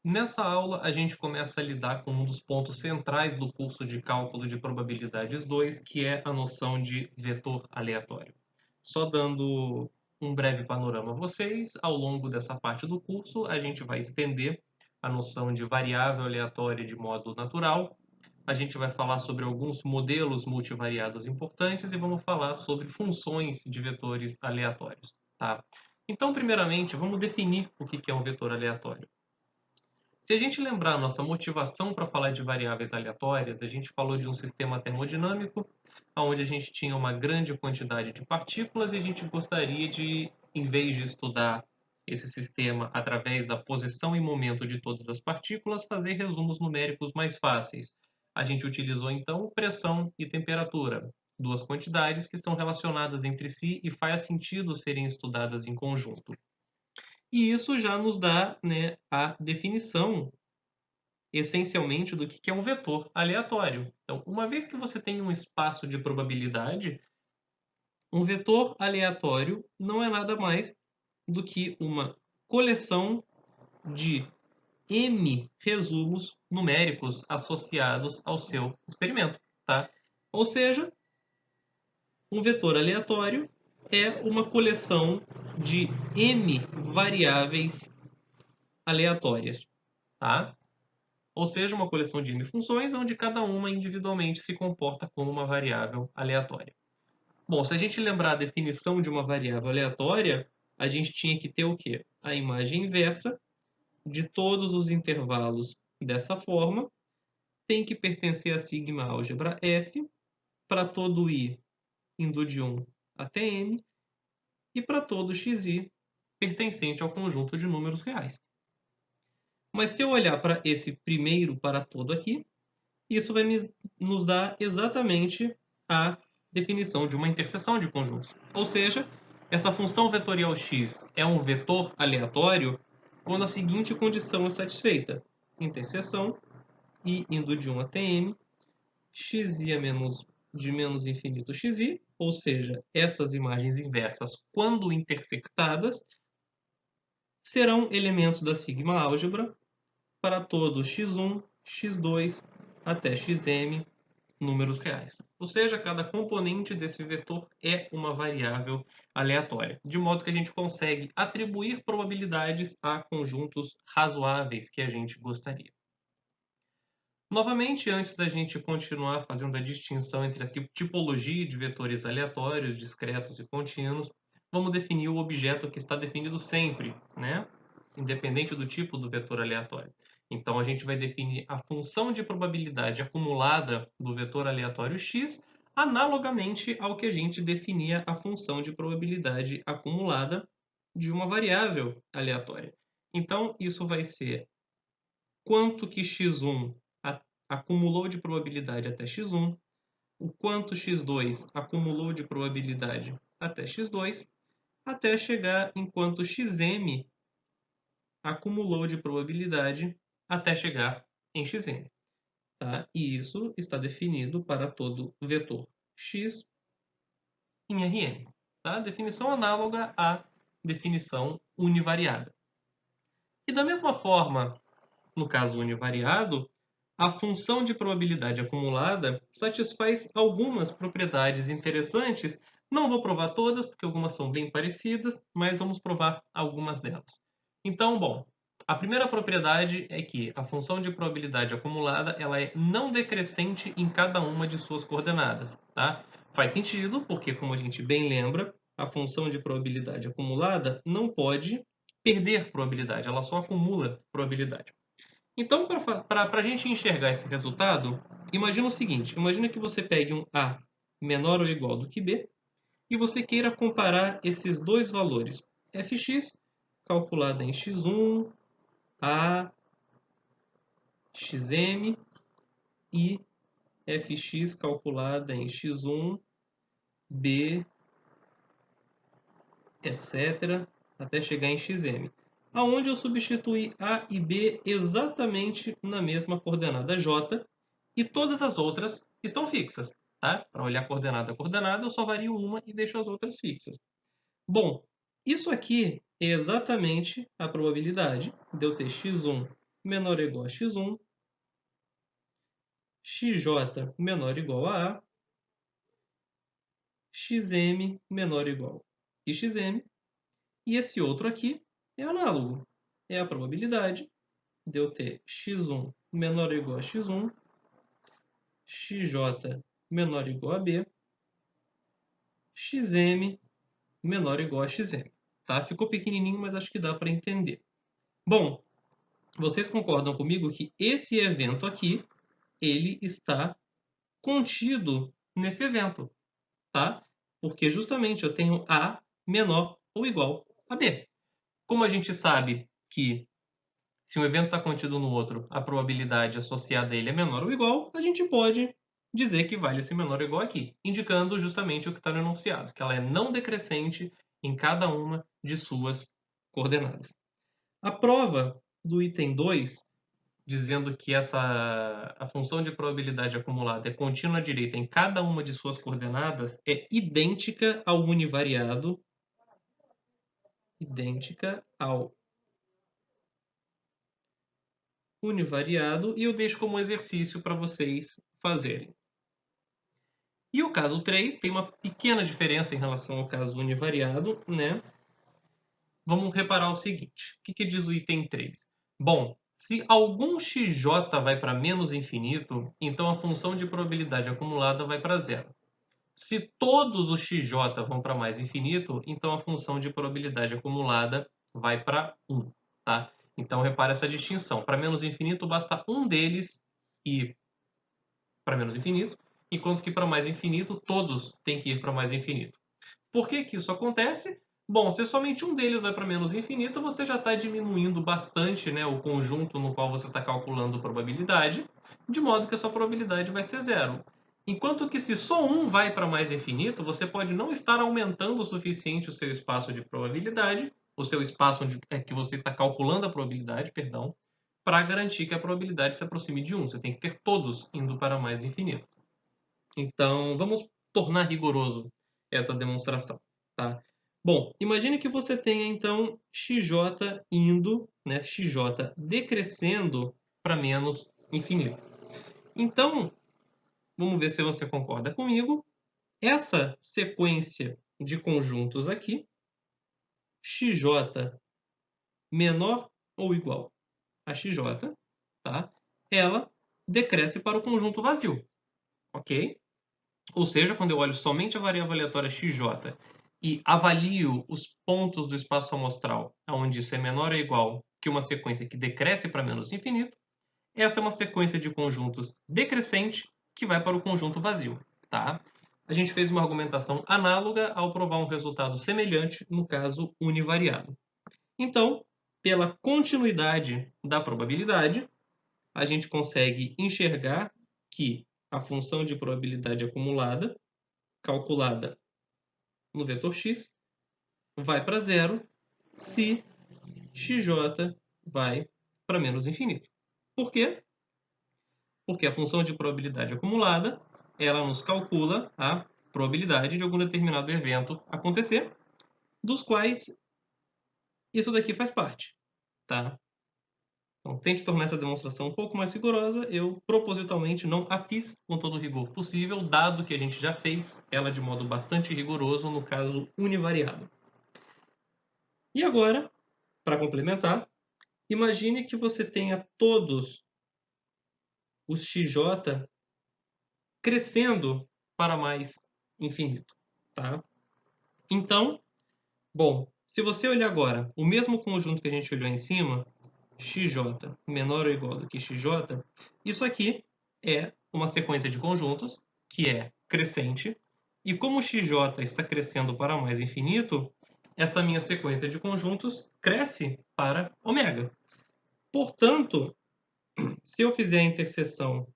Nessa aula, a gente começa a lidar com um dos pontos centrais do curso de Cálculo de Probabilidades 2, que é a noção de vetor aleatório. Só dando um breve panorama a vocês, ao longo dessa parte do curso, a gente vai estender a noção de variável aleatória de modo natural, a gente vai falar sobre alguns modelos multivariados importantes e vamos falar sobre funções de vetores aleatórios, tá? Então, primeiramente, vamos definir o que é um vetor aleatório. Se a gente lembrar a nossa motivação para falar de variáveis aleatórias, a gente falou de um sistema termodinâmico, onde a gente tinha uma grande quantidade de partículas e a gente gostaria de, em vez de estudar esse sistema através da posição e momento de todas as partículas, fazer resumos numéricos mais fáceis. A gente utilizou então pressão e temperatura, duas quantidades que são relacionadas entre si e faz sentido serem estudadas em conjunto. E isso já nos dá, né, a definição, essencialmente, do que é um vetor aleatório. Então, uma vez que você tem um espaço de probabilidade, um vetor aleatório não é nada mais do que uma coleção de m resumos numéricos associados ao seu experimento, tá? Ou seja, um vetor aleatório é uma coleção de m variáveis aleatórias, tá? Ou seja, uma coleção de n funções onde cada uma individualmente se comporta como uma variável aleatória. Bom, se a gente lembrar a definição de uma variável aleatória, a gente tinha que ter o quê? A imagem inversa de todos os intervalos dessa forma tem que pertencer a sigma álgebra f para todo i indo de 1 até n e para todo xi pertencente ao conjunto de números reais. Mas se eu olhar para esse primeiro para todo aqui, isso vai nos dar exatamente a definição de uma interseção de conjuntos. Ou seja, essa função vetorial x é um vetor aleatório quando a seguinte condição é satisfeita. Interseção i indo de 1 até m, xi é de menos infinito xi, ou seja, essas imagens inversas, quando intersectadas, serão elementos da sigma álgebra para todo x1, x2 até xm números reais. Ou seja, cada componente desse vetor é uma variável aleatória, de modo que a gente consegue atribuir probabilidades a conjuntos razoáveis que a gente gostaria. Novamente, antes da gente continuar fazendo a distinção entre a tipologia de vetores aleatórios, discretos e contínuos, vamos definir o objeto que está definido sempre, né? Independente do tipo do vetor aleatório. Então, a gente vai definir a função de probabilidade acumulada do vetor aleatório x, analogamente ao que a gente definia a função de probabilidade acumulada de uma variável aleatória. Então, isso vai ser quanto que x1 acumulou de probabilidade até x1, o quanto x2 acumulou de probabilidade até x2, até chegar em quanto xm acumulou de probabilidade até chegar em xm. Tá? E isso está definido para todo vetor x em Rn. Tá? Definição análoga à definição univariada. E da mesma forma, no caso univariado, a função de probabilidade acumulada satisfaz algumas propriedades interessantes. Não vou provar todas, porque algumas são bem parecidas, mas vamos provar algumas delas. Então, bom, a primeira propriedade é que a função de probabilidade acumulada ela é não decrescente em cada uma de suas coordenadas. Tá? Faz sentido, porque, como a gente bem lembra, a função de probabilidade acumulada não pode perder probabilidade, ela só acumula probabilidade. Então, para a gente enxergar esse resultado, imagina o seguinte: imagina que você pegue um A menor ou igual do que B e você queira comparar esses dois valores, fx calculada em x1, A, xm e fx calculada em x1, B, etc., até chegar em xm, aonde eu substituí A e B exatamente na mesma coordenada j e todas as outras estão fixas. Tá? Para olhar coordenada a coordenada, eu só vario uma e deixo as outras fixas. Bom, isso aqui é exatamente a probabilidade de eu ter x1 menor ou igual a x1, xj menor ou igual a A, xm menor ou igual a xm, e esse outro aqui é análogo. É a probabilidade de eu ter x1 menor ou igual a x1, xj menor ou igual a B, xm menor ou igual a xm. Tá? Ficou pequenininho, mas acho que dá para entender. Bom, vocês concordam comigo que esse evento aqui, ele está contido nesse evento, tá? Porque justamente eu tenho A menor ou igual a B. Como a gente sabe que se um evento está contido no outro, a probabilidade associada a ele é menor ou igual, a gente pode dizer que vale esse menor ou igual aqui, indicando justamente o que está no enunciado, que ela é não decrescente em cada uma de suas coordenadas. A prova do item 2, dizendo que a função de probabilidade acumulada é contínua à direita em cada uma de suas coordenadas, é idêntica ao univariado, e eu deixo como exercício para vocês fazerem. E o caso 3 tem uma pequena diferença em relação ao caso univariado, né? Vamos reparar o seguinte. O que diz o item 3? Bom, se algum xj vai para menos infinito, então a função de probabilidade acumulada vai para zero. Se todos os xj vão para mais infinito, então a função de probabilidade acumulada vai para 1. Tá? Então, repare essa distinção. Para menos infinito, basta um deles ir para menos infinito, enquanto que para mais infinito, todos têm que ir para mais infinito. Por que isso acontece? Bom, se somente um deles vai para menos infinito, você já está diminuindo bastante, né, o conjunto no qual você está calculando a probabilidade, de modo que a sua probabilidade vai ser zero. Enquanto que se só um vai para mais infinito, você pode não estar aumentando o suficiente o seu espaço de probabilidade, o seu espaço onde que você está calculando a probabilidade, perdão, para garantir que a probabilidade se aproxime de 1. Você tem que ter todos indo para mais infinito. Então, vamos tornar rigoroso essa demonstração. Tá? Bom, imagine que você tenha, então, xj indo, né, xj decrescendo para menos infinito. Então, vamos ver se você concorda comigo. Essa sequência de conjuntos aqui, xj menor ou igual a xj, tá? Ela decresce para o conjunto vazio, ok? Ou seja, quando eu olho somente a variável aleatória xj e avalio os pontos do espaço amostral, onde isso é menor ou igual que uma sequência que decresce para menos infinito, essa é uma sequência de conjuntos decrescente que vai para o conjunto vazio. Tá? A gente fez uma argumentação análoga ao provar um resultado semelhante no caso univariado. Então, pela continuidade da probabilidade, a gente consegue enxergar que a função de probabilidade acumulada, calculada no vetor x, vai para zero se xj vai para menos infinito. Por quê? Porque a função de probabilidade acumulada, ela nos calcula a probabilidade de algum determinado evento acontecer, dos quais isso daqui faz parte. Tá? Então, tente tornar essa demonstração um pouco mais rigorosa. Eu, propositalmente, não a fiz com todo o rigor possível, dado que a gente já fez ela de modo bastante rigoroso no caso univariado. E agora, para complementar, imagine que você tenha todos os xj crescendo para mais infinito. Tá? Então, bom, se você olhar agora o mesmo conjunto que a gente olhou em cima, xj menor ou igual do que xj, isso aqui é uma sequência de conjuntos que é crescente, e como xj está crescendo para mais infinito, essa minha sequência de conjuntos cresce para ômega. Portanto, se eu fizer a interseção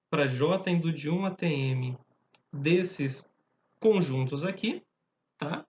para j indo de 1 até m desses conjuntos aqui, tá?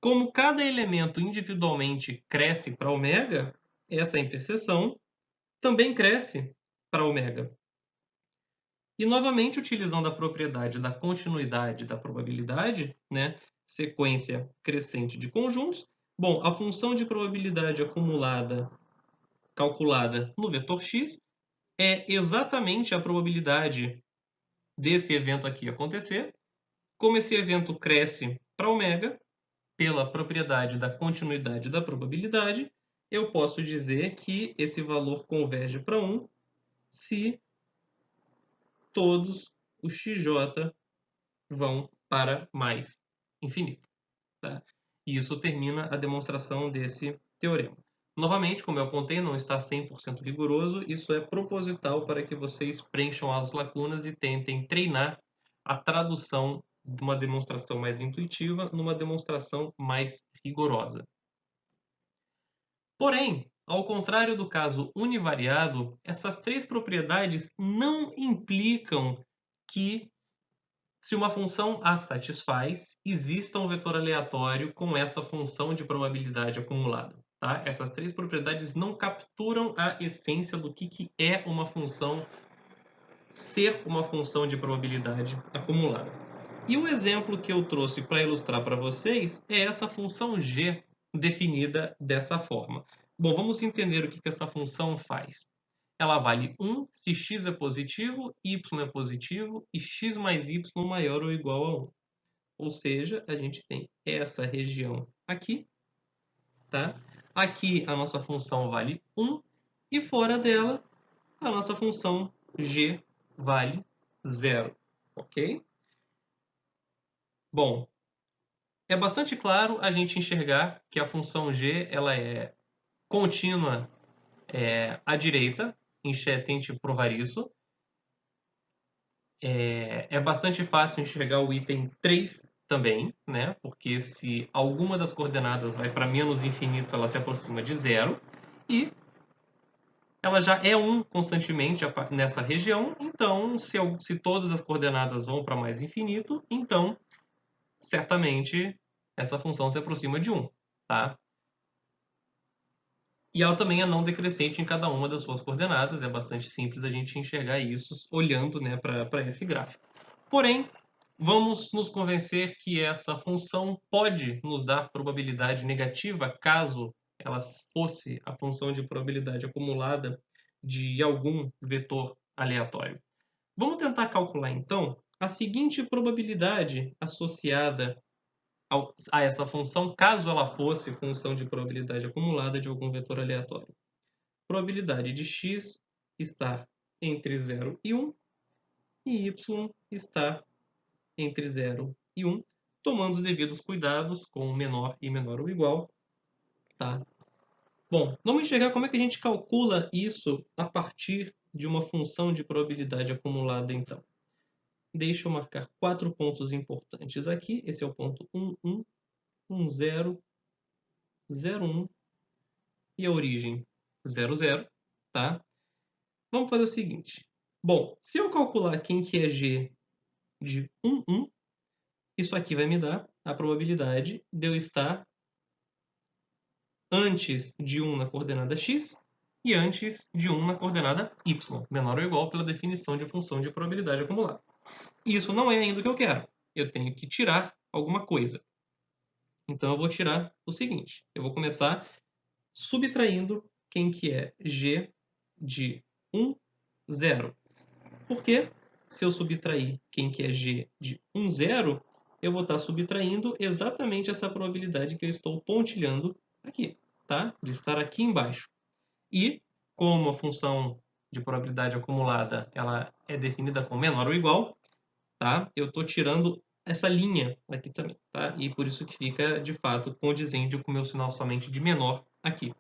Como cada elemento individualmente cresce para ômega, essa interseção também cresce para ômega. E novamente, utilizando a propriedade da continuidade da probabilidade, né, sequência crescente de conjuntos, bom, a função de probabilidade acumulada calculada no vetor x é exatamente a probabilidade desse evento aqui acontecer. Como esse evento cresce para ω, pela propriedade da continuidade da probabilidade, eu posso dizer que esse valor converge para 1 se todos os xj vão para mais infinito. Tá? E isso termina a demonstração desse teorema. Novamente, como eu apontei, não está 100% rigoroso, isso é proposital para que vocês preencham as lacunas e tentem treinar a tradução de uma demonstração mais intuitiva numa demonstração mais rigorosa. Porém, ao contrário do caso univariado, essas três propriedades não implicam que, se uma função a satisfaz, exista um vetor aleatório com essa função de probabilidade acumulada. Tá? Essas três propriedades não capturam a essência do que é uma função ser uma função de probabilidade acumulada. E o exemplo que eu trouxe para ilustrar para vocês é essa função g definida dessa forma. Bom, vamos entender o que essa função faz. Ela vale 1 se x é positivo, y é positivo e x mais y maior ou igual a 1. Ou seja, a gente tem essa região aqui, tá? Aqui a nossa função vale 1 e fora dela a nossa função g vale 0, ok? Bom, é bastante claro a gente enxergar que a função g ela é contínua à direita. Tente provar isso. É bastante fácil enxergar o item 3 também, né? Porque se alguma das coordenadas vai para menos infinito, ela se aproxima de 0. E ela já é 1 constantemente nessa região. Então, se todas as coordenadas vão para mais infinito, então, certamente, essa função se aproxima de 1. Tá? E ela também é não decrescente em cada uma das suas coordenadas. É bastante simples a gente enxergar isso olhando, né, para esse gráfico. Porém, vamos nos convencer que essa função pode nos dar probabilidade negativa caso ela fosse a função de probabilidade acumulada de algum vetor aleatório. Vamos tentar calcular, então, a seguinte probabilidade associada a essa função, caso ela fosse função de probabilidade acumulada de algum vetor aleatório. Probabilidade de x estar entre 0 e 1 e y estar entre 0 e 1, tomando os devidos cuidados com menor e menor ou igual. Tá? Bom, vamos enxergar como é que a gente calcula isso a partir de uma função de probabilidade acumulada, então. Deixa eu marcar 4 pontos importantes aqui. Esse é o ponto 1, 1, 1, 0, 0, 1 e a origem 0, 0. Tá? Vamos fazer o seguinte. Bom, se eu calcular quem que é g de 1, 1, isso aqui vai me dar a probabilidade de eu estar antes de 1 na coordenada x e antes de 1 na coordenada y, menor ou igual pela definição de função de probabilidade acumulada. Isso não é ainda o que eu quero. Eu tenho que tirar alguma coisa. Então eu vou tirar o seguinte. Eu vou começar subtraindo quem que é g de 1, 0. Por quê? Se eu subtrair quem que é g de 1, 0, eu vou estar subtraindo exatamente essa probabilidade que eu estou pontilhando aqui, tá? De estar aqui embaixo. E, como a função de probabilidade acumulada ela é definida como menor ou igual, tá? Eu estou tirando essa linha aqui também, tá? E por isso que fica, de fato, condizente com o meu sinal somente de menor aqui.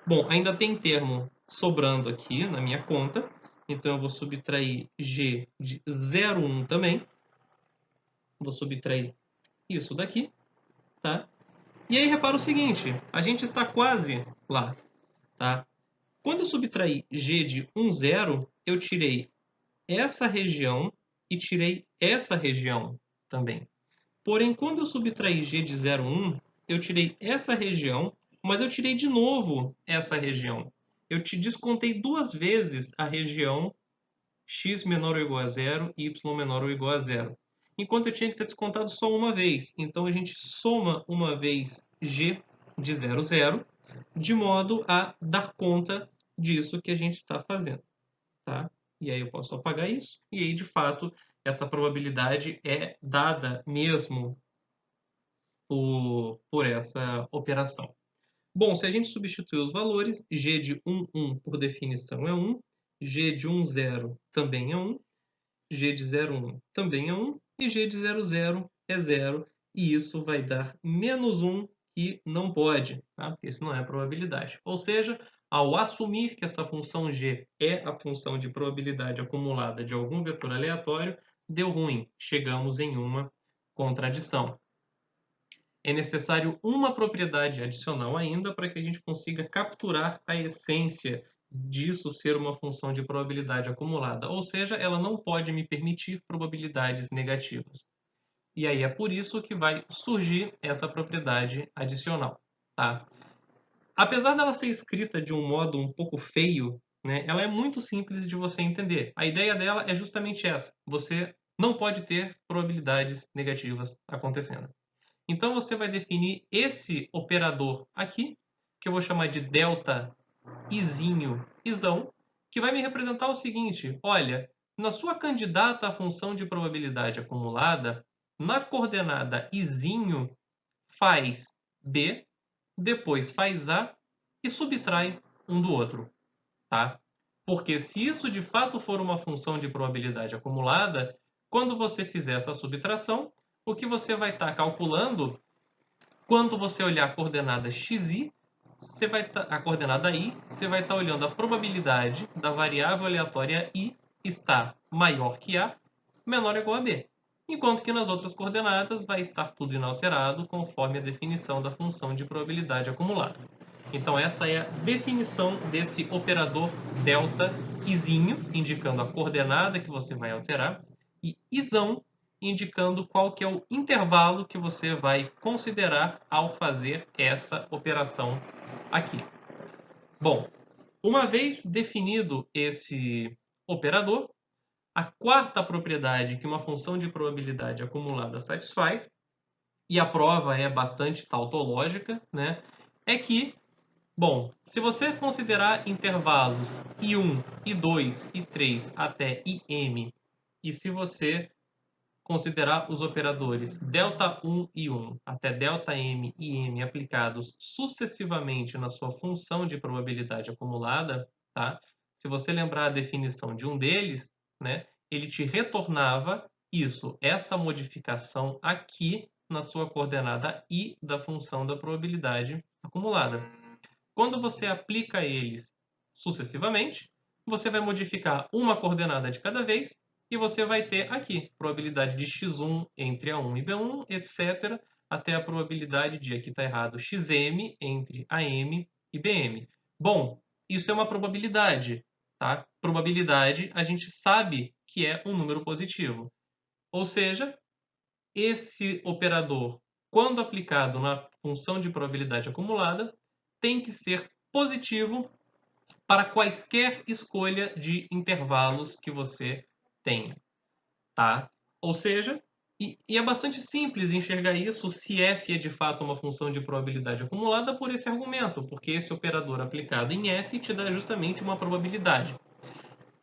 Bom, ainda tem termo sobrando aqui na minha conta, então eu vou subtrair g de 0,1 também. Vou subtrair isso daqui, tá? E aí repara o seguinte, a gente está quase lá, tá? Quando eu subtrair g de 1, 0, eu tirei essa região e tirei essa região também. Porém, quando eu subtrair g de 0,1, eu tirei essa região, mas eu tirei de novo essa região. Eu te descontei duas vezes a região x menor ou igual a 0 e y menor ou igual a 0. Enquanto eu tinha que ter descontado só uma vez. Então a gente soma uma vez g de 0, 0, de modo a dar conta disso que a gente está fazendo, tá? E aí eu posso apagar isso, e aí, de fato, essa probabilidade é dada mesmo por essa operação. Bom, se a gente substituir os valores, g de 1, 1 por definição é 1, g de 1, 0 também é 1, g de 0, 1 também é 1, e g de 0, 0 é 0, e isso vai dar menos 1, que não pode, tá? Porque isso não é probabilidade. Ou seja, ao assumir que essa função g é a função de probabilidade acumulada de algum vetor aleatório, deu ruim, chegamos em uma contradição. É necessário uma propriedade adicional ainda para que a gente consiga capturar a essência disso ser uma função de probabilidade acumulada, ou seja, ela não pode me permitir probabilidades negativas. E aí é por isso que vai surgir essa propriedade adicional, tá? Apesar dela ser escrita de um modo um pouco feio, né, ela é muito simples de você entender. A ideia dela é justamente essa: você não pode ter probabilidades negativas acontecendo. Então você vai definir esse operador aqui, que eu vou chamar de delta izinho isão, que vai me representar o seguinte: olha, na sua candidata à função de probabilidade acumulada, na coordenada izinho faz b, depois faz a e subtrai um do outro, tá? Porque se isso de fato for uma função de probabilidade acumulada, quando você fizer essa subtração, o que você vai estar calculando, quando você olhar a coordenada xi, a coordenada i, você vai estar olhando a probabilidade da variável aleatória i estar maior que a, menor ou igual a b. Enquanto que nas outras coordenadas vai estar tudo inalterado conforme a definição da função de probabilidade acumulada. Então essa é a definição desse operador delta izinho, indicando a coordenada que você vai alterar, e isão, indicando qual que é o intervalo que você vai considerar ao fazer essa operação aqui. Bom, uma vez definido esse operador, a quarta propriedade que uma função de probabilidade acumulada satisfaz, e a prova é bastante tautológica, né, é que, bom, se você considerar intervalos I1, I2, I3 até IM, e se você considerar os operadores Δ1 e 1 até Δm e m aplicados sucessivamente na sua função de probabilidade acumulada, tá? Se você lembrar a definição de um deles, né, ele te retornava isso, essa modificação aqui na sua coordenada i da função da probabilidade acumulada. Quando você aplica eles sucessivamente, você vai modificar uma coordenada de cada vez e você vai ter aqui probabilidade de x1 entre A1 e B1, etc., até a probabilidade de, aqui está errado, xm entre AM e BM. Bom, isso é uma probabilidade, tá? Probabilidade a gente sabe que é um número positivo. Ou seja, esse operador, quando aplicado na função de probabilidade acumulada, tem que ser positivo para quaisquer escolha de intervalos que você tenha, tá? Ou seja, e é bastante simples enxergar isso se f é de fato uma função de probabilidade acumulada por esse argumento, porque esse operador aplicado em f te dá justamente uma probabilidade.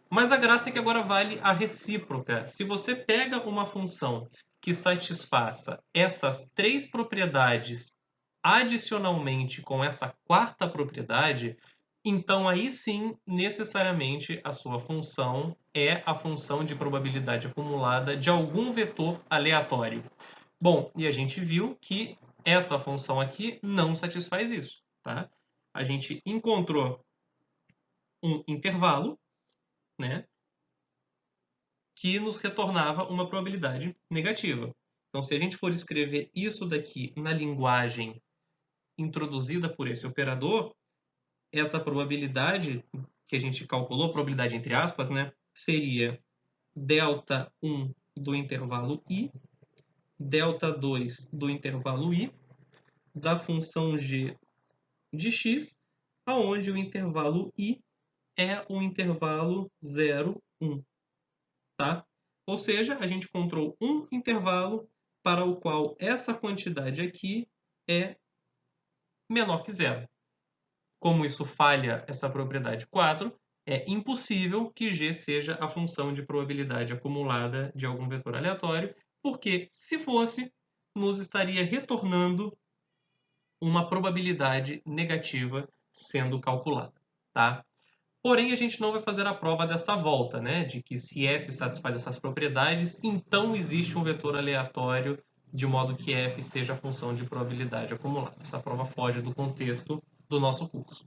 Mas a graça é que agora vale a recíproca. Se você pega uma função que satisfaça essas três propriedades adicionalmente com essa quarta propriedade, então aí sim, necessariamente, a sua função é a função de probabilidade acumulada de algum vetor aleatório. Bom, e a gente viu que essa função aqui não satisfaz isso, tá? A gente encontrou um intervalo, né, que nos retornava uma probabilidade negativa. Então, se a gente for escrever isso daqui na linguagem introduzida por esse operador, essa probabilidade que a gente calculou, probabilidade entre aspas, né, seria Δ1 do intervalo i, Δ2 do intervalo i, da função g de x, aonde o intervalo i é o intervalo 0, 1. Tá? Ou seja, a gente encontrou um intervalo para o qual essa quantidade aqui é menor que zero. como isso falha essa propriedade 4, é impossível que G seja a função de probabilidade acumulada de algum vetor aleatório, porque, se fosse, nos estaria retornando uma probabilidade negativa sendo calculada, tá? Porém, a gente não vai fazer a prova dessa volta, né? De que se f satisfaz essas propriedades, então existe um vetor aleatório de modo que f seja a função de probabilidade acumulada. Essa prova foge do contexto do nosso curso.